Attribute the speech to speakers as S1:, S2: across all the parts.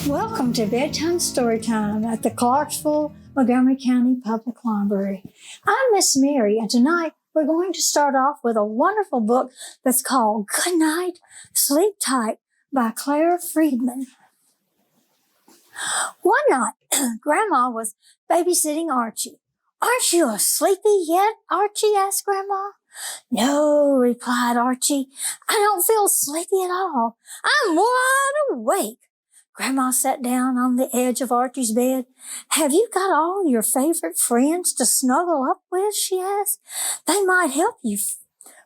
S1: Welcome to Bedtime Storytime at the Clarksville-Montgomery County Public Library. I'm Miss Mary, and tonight we're going to start off with a wonderful book that's called Good Night, Sleep Tight by Clara Friedman. One night, Grandma was babysitting Archie. "Aren't you sleepy yet, Archie?" asked Grandma. "No," replied Archie. "I don't feel sleepy at all. I'm wide awake." Grandma sat down on the edge of Archie's bed. "Have you got all your favorite friends to snuggle up with?" she asked. "They might help you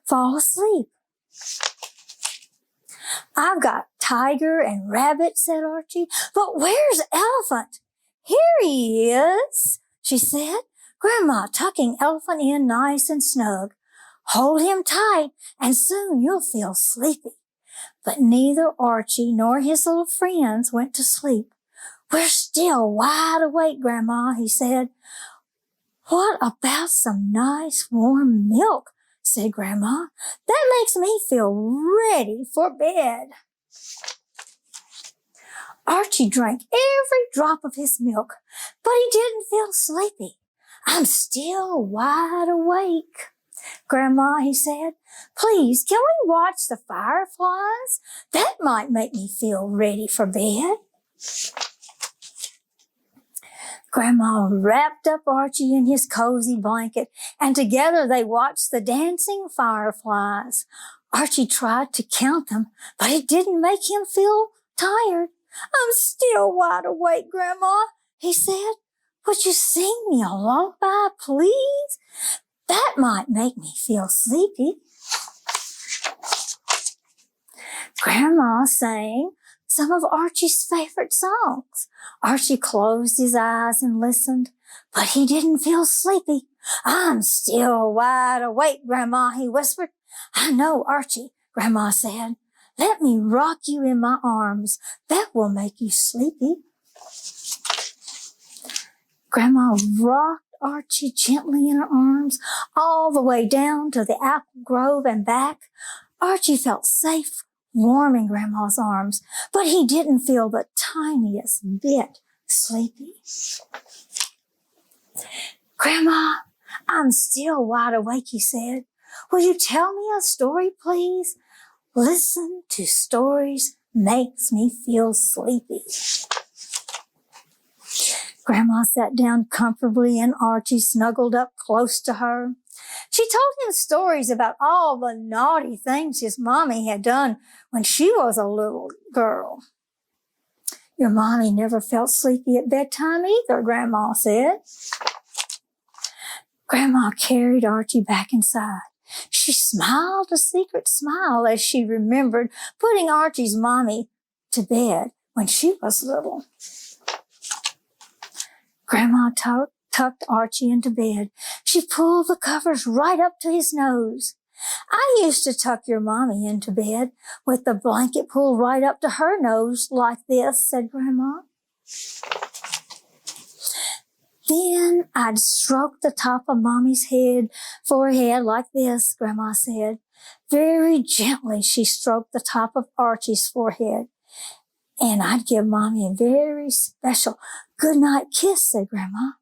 S1: fall asleep." "I've got Tiger and Rabbit," said Archie. "But where's Elephant?" "Here he is," she said. Grandma tucking Elephant in nice and snug. "Hold him tight, and soon you'll feel sleepy." But neither Archie nor his little friends went to sleep. "We're still wide awake, Grandma," he said. "What about some nice warm milk?" said Grandma. "That makes me feel ready for bed." Archie drank every drop of his milk, but he didn't feel sleepy. "I'm still wide awake, Grandma," he said. "Please, can we watch the fireflies? That might make me feel ready for bed." Grandma wrapped up Archie in his cozy blanket, and together they watched the dancing fireflies. Archie tried to count them, but it didn't make him feel tired. "I'm still wide awake, Grandma," he said. "Would you sing me a lullaby, please? That might make me feel sleepy." Grandma sang some of Archie's favorite songs. Archie closed his eyes and listened, but he didn't feel sleepy. "I'm still wide awake, Grandma," he whispered. "I know, Archie," Grandma said. "Let me rock you in my arms. That will make you sleepy." Grandma rocked Archie gently in her arms all the way down to the apple grove and back. Archie felt safe, warm in Grandma's arms, but he didn't feel the tiniest bit sleepy. "Grandma, I'm still wide awake," he said. "Will you tell me a story, please? Listen to stories makes me feel sleepy." Grandma sat down comfortably and Archie snuggled up close to her. She told him stories about all the naughty things his mommy had done when she was a little girl. "Your mommy never felt sleepy at bedtime either," Grandma said. Grandma carried Archie back inside. She smiled a secret smile as she remembered putting Archie's mommy to bed when she was little. Grandma tucked Archie into bed. She pulled the covers right up to his nose. "I used to tuck your mommy into bed with the blanket pulled right up to her nose like this," said Grandma. "Then I'd stroke the top of Mommy's forehead like this," Grandma said. Very gently she stroked the top of Archie's forehead. "And I'd give Mommy a very special goodnight kiss," said Grandma.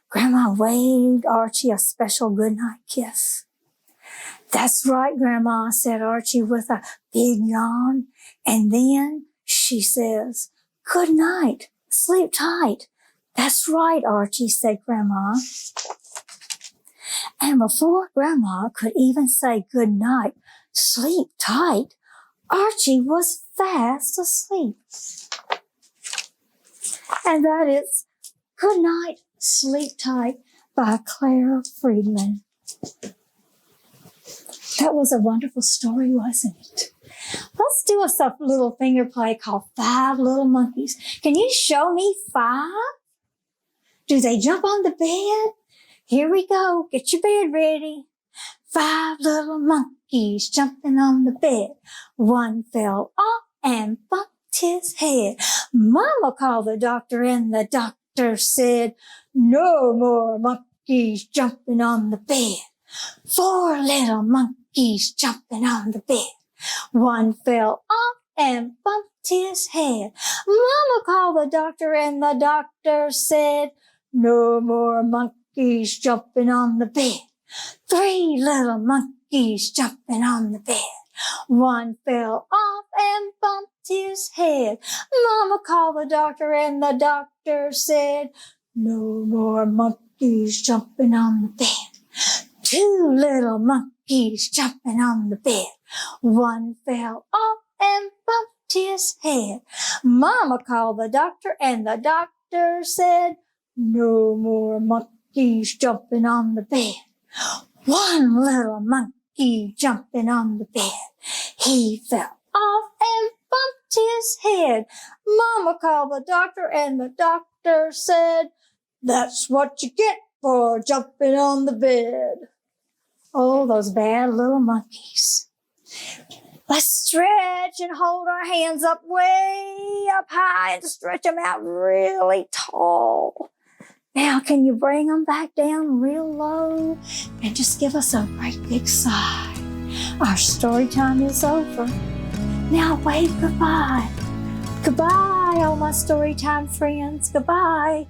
S1: Grandma waved Archie a special goodnight kiss. "That's right, Grandma," said Archie with a big yawn. "And then she says, 'Good night, sleep tight.'" "That's right, Archie," said Grandma. And before Grandma could even say good night, sleep tight, Archie was fast asleep. And that is Good Night, Sleep Tight by Clara Friedman. That was a wonderful story, wasn't it? Let's do a little finger play called 5 Little Monkeys. Can you show me 5? Do they jump on the bed? Here we go. Get your bed ready. 5 little monkeys jumping on the bed. One fell off and bumped his head. Mama called the doctor and the doctor said, "No more monkeys jumping on the bed." 4 little monkeys jumping on the bed. One fell off and bumped his head. Mama called the doctor, and the doctor said, "No more monkeys jumping on the bed." 3 little monkeys jumping on the bed. One fell off and bumped his head. Mama called the doctor, and the doctor said, "No more monkeys jumping on the bed." 2 little monkeys jumping on the bed. One fell off and bumped his head. Mama called the doctor, and the doctor said, "No more monkeys jumping on the bed." 1 little monkey jumping on the bed. He fell off and bumped his head. Mama called the doctor, and the doctor said, "That's what you get for jumping on the bed." Oh, those bad little monkeys. Let's stretch and hold our hands up way up high and stretch them out really tall. Now, can you bring them back down real low and just give us a great big sigh? Our story time is over. Now wave goodbye. Goodbye, all my story time friends. Goodbye.